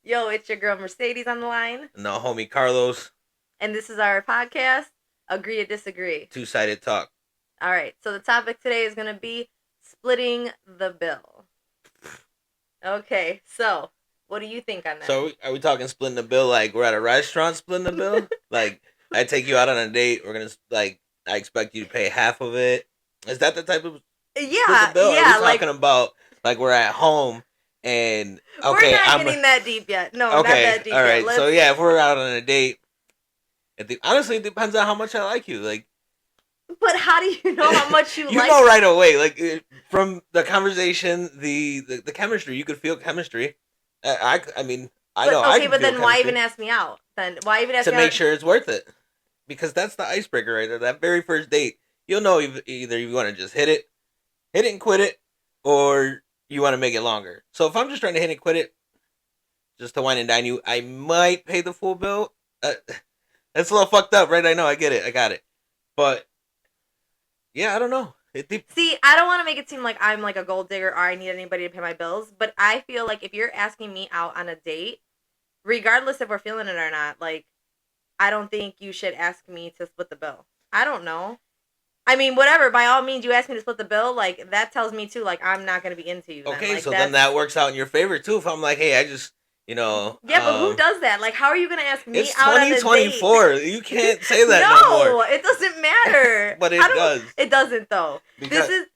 Yo, it's your girl Mercedes on the line, No, homie Carlos, and this is our podcast, Agree or Disagree. two-sided talk. All right, so the topic today is going to be splitting the bill. Okay, so what do you think on that? So are we talking splitting the bill like we're at a restaurant splitting the bill? Like I take you out on a date, we're gonna I expect you to pay half of it. Is that the type of split yeah, the bill? yeah, Or are we like talking about like we're at home and we're okay, not getting that deep yet. No, not okay, that deep all right. yet. So yeah, if we're out on a date, honestly, it depends on how much I like you. Like But how do you know how much you you like? know right away, like from the conversation, the chemistry. You could feel chemistry. I mean, I know. I Okay, can but feel then why chemistry even ask me out? Then why even ask to me make out? sure it's worth it, because that's the icebreaker right there. That very first date, you'll know either you want to just hit it and quit it, or you want to make it longer. So if I'm just trying to hit and quit it, just to wine and dine you, I might pay the full bill. That's a little fucked up, right? I know. I get it. I got it. But yeah, I don't know. See, I don't want to make it seem like I'm like a gold digger or I need anybody to pay my bills, but I feel like if you're asking me out on a date, regardless if we're feeling it or not, like I don't think you should ask me to split the bill. I don't know. I mean, whatever. By all means, you ask me to split the bill. Like that tells me too. Like I'm not going to be into you. Okay, Then. Like, so then that works out in your favor too. If I'm like, hey, I just yeah, but who does that? Like, how are you going to ask me it's out on a date? 2024. You can't say that no more. No, it doesn't matter. But it does. It doesn't though. Because This is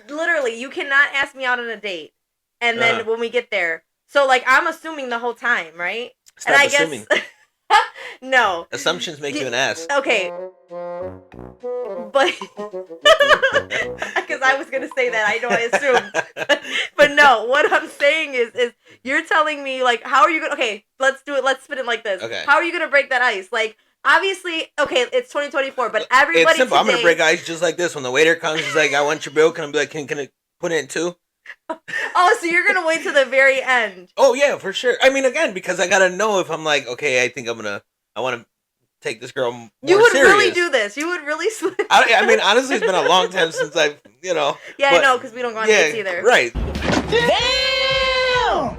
literally you cannot ask me out on a date, and then when we get there, so like I'm assuming the whole time, right? Stop and I assuming. guess no Assumptions make you an ass. Okay, but because I was gonna say that, I know I assumed, but no. What I'm saying is you're telling me like, how are you gonna? Okay, let's do it. Let's spin it like this. Okay. How are you gonna break that ice? Like, obviously, okay, it's 2024, but everybody It's simple. today, I'm gonna break ice just like this. When the waiter comes, he's like, "I want your bill." Can I be like, "Can I put it in too?" Oh, so you're gonna wait to the very end? Oh yeah, for sure. I mean, again, because I gotta know if I'm like, okay, I want to take this girl more You would serious. really do this. You would really split. I mean, honestly, it's been a long time since I've, Yeah, but, I know, because we don't go on dates either. Right. Damn.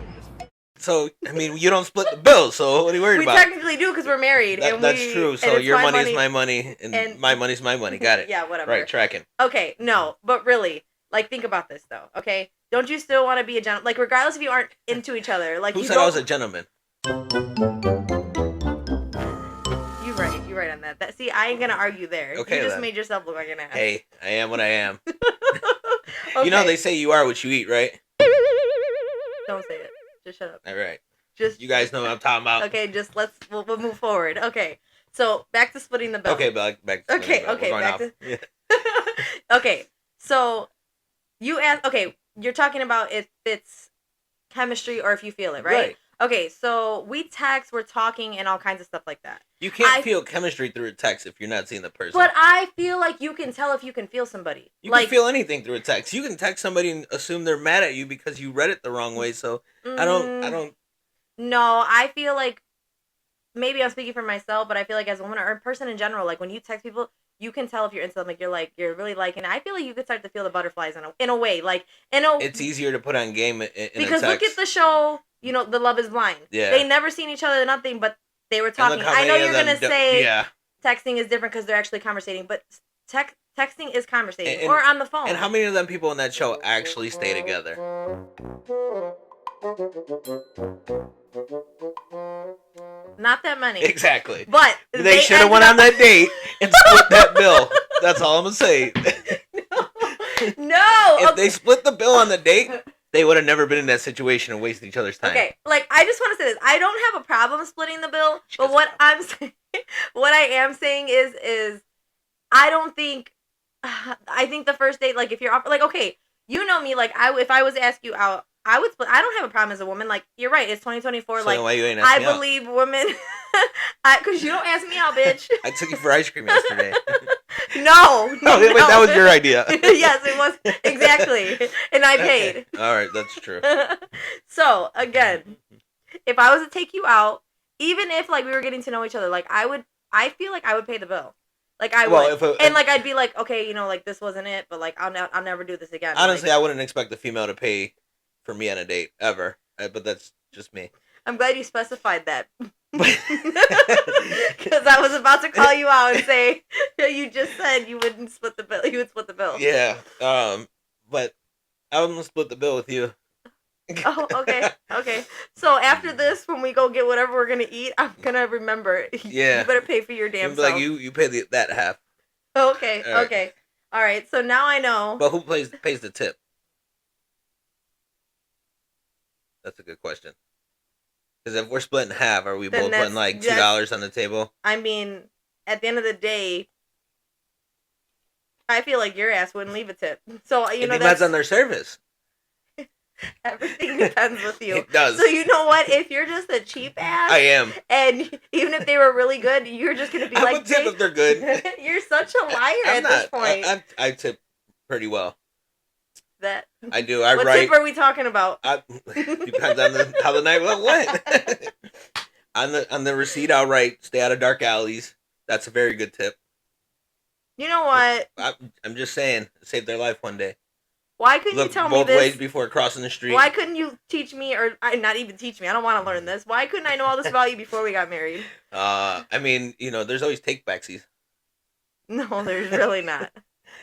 So I mean, you don't split the bill. So what are you worried about? We technically do because we're married. That's true. So your money is my money, and my money's my money. Got it. Yeah, whatever. Right, tracking. Okay, no, but really, like, think about this though. Okay, don't you still want to be a gentleman? Like, regardless if you aren't into each other, like, who said I was a gentleman? You're right on that. See, I ain't gonna argue there. Okay, you just then. made yourself look like an ass. Hey, I am what I am. Okay. You know they say you are what you eat, right? Don't say it. Just shut up. All right. Just You guys know what I'm talking about. Okay, just we'll move forward. Okay, so back to splitting the bill. Okay, back to Okay, We're going back off. to. Yeah. Okay, so you ask. Okay, you're talking about if it's chemistry or if you feel it, right? Okay, so we text, we're talking, and all kinds of stuff like that. You can't feel chemistry through a text if you're not seeing the person. But I feel like you can tell if you can feel somebody. You can feel anything through a text. You can text somebody and assume they're mad at you because you read it the wrong way. So I don't. No, I feel like maybe I'm speaking for myself, but I feel like as a woman or a person in general, like when you text people, you can tell if you're into them. Like you're really liking it. I feel like you could start to feel the butterflies in a way. Like it's easier to put on game because look at the show. You know, The Love Is Blind. Yeah. They never seen each other, nothing, but they were talking. I know you're gonna say texting is different because they're actually conversating, but texting is conversating or on the phone. And how many of them people in that show actually stay together? Not that many. Exactly. But they should have went on that date and split that bill. That's all I'm gonna say. No. If they split the bill on the date, they would have never been in that situation and wasted each other's time. Okay, like I just want to say this. I don't have a problem splitting the bill, but what I'm saying, what I am saying is, I don't think. I think the first date, like if you're like, okay, you know me, like if I was to ask you out, I would split. I don't have a problem as a woman. Like you're right, it's 2024. So like why you ain't I asked me believe women, because you don't ask me out, bitch. I took you for ice cream yesterday. No, wait, that was your idea. Yes, it was exactly, and I paid. Okay. All right, that's true. So again, if I was to take you out, even if like we were getting to know each other, like I feel like I would pay the bill. Like I would, and like I'd be like, okay, you know, like this wasn't it, but like I'll never do this again. Honestly, like, I wouldn't expect the female to pay for me on a date ever, but that's just me. I'm glad you specified that. But Because I was about to call you out and say you just said you wouldn't split the bill. You would split the bill. yeah, but I'm gonna split the bill with you. Oh, okay, okay. So after this, when we go get whatever we're gonna eat, I'm gonna remember. Yeah. You better pay for your damn You'd be like, self. you pay that half. Okay, All right. okay. All right. So now I know. But who pays the tip? That's a good question. Because if we're splitting half, are we Then both putting like $2 on the table? I mean, at the end of the day, I feel like your ass wouldn't leave a tip. So It depends on their service. everything depends with you. It does. So you know what? If you're just a cheap ass, I am. and even if they were really good, you're just gonna be I like, would tip if they're good. You're such a liar I'm at this not. point. I tip pretty well. That I do. I what write. tip are we talking about? Depends on how the night went. on the receipt, I'll write "Stay out of dark alleys." That's a very good tip. You know what? I'm just saying, save their life one day. Why couldn't Look you tell me both this? ways before crossing the street. Why couldn't you teach me, or not even teach me? I don't want to learn this. Why couldn't I know all this about you before we got married? I mean, there's always take backsies. No, there's really not.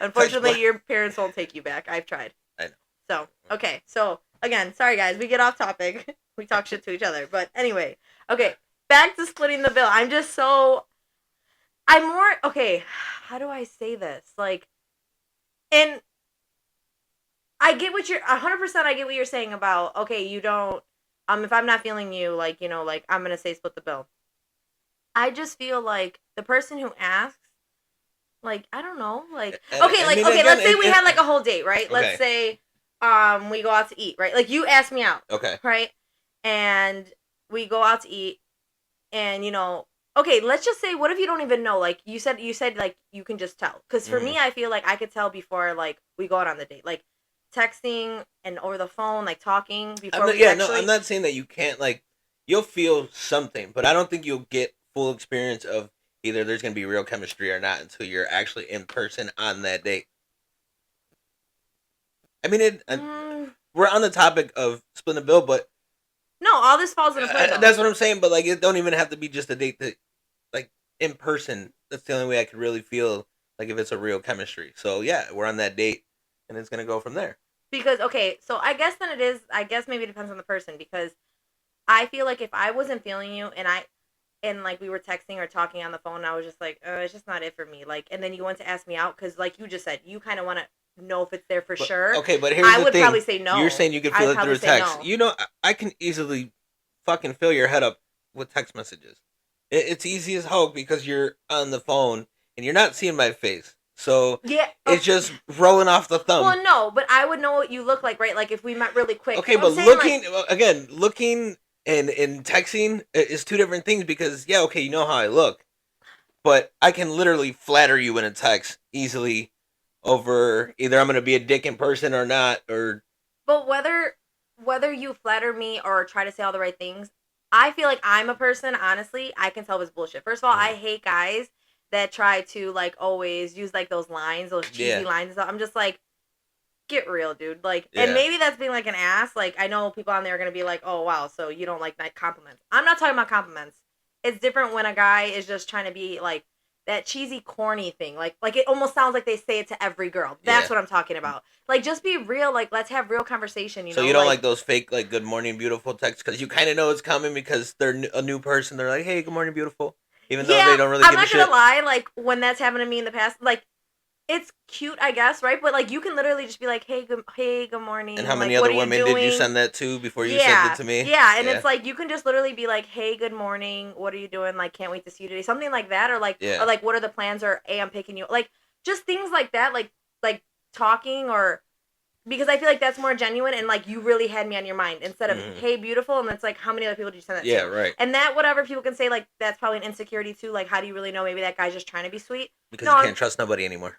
Unfortunately, your parents won't take you back. I've tried. I know. So, okay. So, again, sorry guys, we get off topic. We talk shit to each other. But anyway, okay, back to splitting the bill. Okay, how do I say this? Like, and I get what you're, 100% I get what you're saying about, okay, you don't, if I'm not feeling you, like, like, I'm going to say split the bill. I just feel like the person who asks, like, I don't know, like, okay, like, okay, let's say we had, like, a whole date, right? Okay. Let's say, we go out to eat, right? Like, you asked me out. Okay. Right? And we go out to eat, and, okay, let's just say, what if you don't even know? Like, you said, like, you can just tell. Because for me, I feel like I could tell before, like, we go out on the date. Like, texting and over the phone, like, talking before I'm not saying that you can't, like, you'll feel something, but I don't think you'll get full experience of either there's going to be real chemistry or not until you're actually in person on that date. I mean, we're on the topic of splitting the bill, but no, all this falls into play. That's what I'm saying. But like, it don't even have to be just a date that, like, in person. That's the only way I could really feel like if it's a real chemistry. So yeah, we're on that date, and it's gonna go from there. Because okay, so I guess then it is. I guess maybe it depends on the person, because I feel like if I wasn't feeling you and like we were texting or talking on the phone, I was just like, it's just not it for me. Like, and then you want to ask me out because, like you just said, you kind of want to know if it's there for sure. Okay, but here's the thing. I would probably say no. You're saying you can feel it through text. No. I can easily fucking fill your head up with text messages. It's easy as hell because you're on the phone and you're not seeing my face. So yeah, it's just rolling off the thumb. Well, no, but I would know what you look like, right? Like if we met really quick. Okay, but looking and texting is two different things because, yeah, okay, you know how I look. But I can literally flatter you in a text easily over either I'm going to be a dick in person or not. But whether you flatter me or try to say all the right things, I feel like I'm a person, honestly, I can tell if it's bullshit. First of all, I hate guys that try to, like, always use, like, those lines, those cheesy lines and stuff. I'm just like, get real, dude. Like, and maybe that's being, like, an ass. Like, I know people on there are going to be like, oh, wow, so you don't like compliments. I'm not talking about compliments. It's different when a guy is just trying to be, like, that cheesy, corny thing. Like it almost sounds like they say it to every girl. That's what I'm talking about. Like, just be real. Like, let's have real conversation, you know? So you don't like those fake, like, good morning, beautiful texts because you kind of know it's coming because they're a new person. They're like, hey, good morning, beautiful. Even though they don't really give a shit. I'm not gonna lie, like, when that's happened to me in the past, like, it's cute, I guess, right? But, like, you can literally just be like, hey, good morning. And how many like, other women did you send that to before you sent it to me? Yeah, and it's like, you can just literally be like, hey, good morning, what are you doing? Like, can't wait to see you today. Something like that, or like, what are the plans? Or, hey, I'm picking you. Like, just things like that, like talking, or, because I feel like that's more genuine, and, like, you really had me on your mind, instead of, hey, beautiful, and it's like, how many other people did you send that to? Yeah, right. And that, whatever people can say, like, that's probably an insecurity, too. Like, how do you really know? Maybe that guy's just trying to be sweet. Because you can't trust nobody anymore.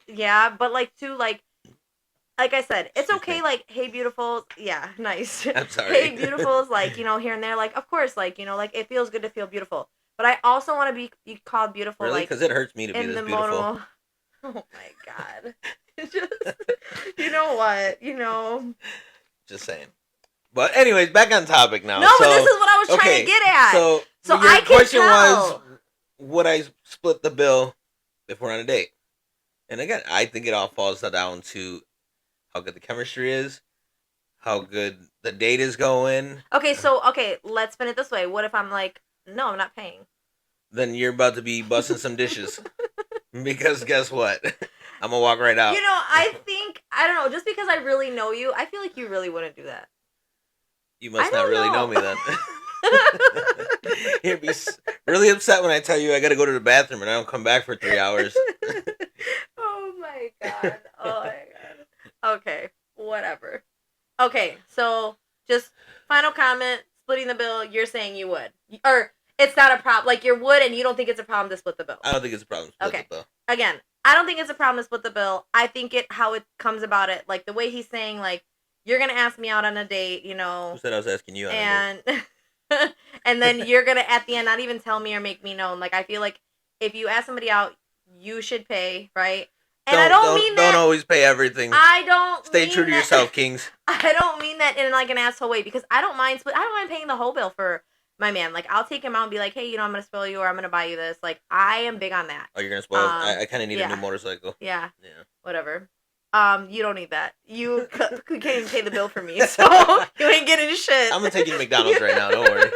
Yeah, but, like, too, like I said, it's okay, like, hey, beautiful, yeah, nice. I'm sorry. Hey, beautiful is, like, here and there, like, of course, like, like, it feels good to feel beautiful. But I also want to be called beautiful, really? like, because it hurts me to be this beautiful. Oh, my God. It's just, you know what, Just saying. But anyways, back on topic now. No, but this is what I was trying to get at. So So your I can question was, tell. would I split the bill if we're on a date? And again, I think it all falls down to how good the chemistry is, how good the date is going. Okay, let's spin it this way. What if I'm like, no, I'm not paying? Then you're about to be busting some dishes. Because guess what? I'm gonna walk right out. You know, I don't know, just because I really know you, I feel like you really wouldn't do that. You must not really know me then. You'd be really upset when I tell you I gotta go to the bathroom and I don't come back for 3 hours. Oh my god. Oh my god. Okay, whatever. Okay, so just final comment, splitting the bill, you're saying you would. Or it's not a problem. Like, you would and you don't think it's a problem to split the bill. I don't think it's a problem to split Okay. the bill. Again, I don't think it's a problem to split the bill. I think how it comes about it, like the way he's saying, like, you're gonna ask me out on a date, you know. Who said I was asking you on a date? And and then you're gonna at the end not even tell me or make me known. Like, I feel like if you ask somebody out, you should pay, right? And I don't mean that. Don't always pay everything. I don't. Stay true to yourself, Kings. I don't mean that in like an asshole way, because I don't mind paying the whole bill for my man. Like, I'll take him out and be like, hey, you know, I'm gonna spoil you or I'm gonna buy you this. Like, I am big on that. Oh, you're gonna spoil. I kind of need a new motorcycle. Yeah. Yeah. Whatever. You don't need that. You can't even pay the bill for me, so you ain't getting shit. I'm gonna take you to McDonald's right now. Don't worry.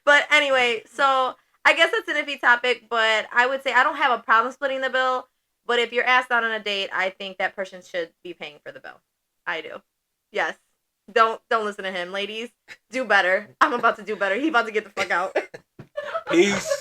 But anyway, so I guess that's an iffy topic, but I would say I don't have a problem splitting the bill. But if you're asked out on a date, I think that person should be paying for the bill. I do. Yes. Don't listen to him, ladies. Do better. I'm about to do better. He's about to get the fuck out. Peace.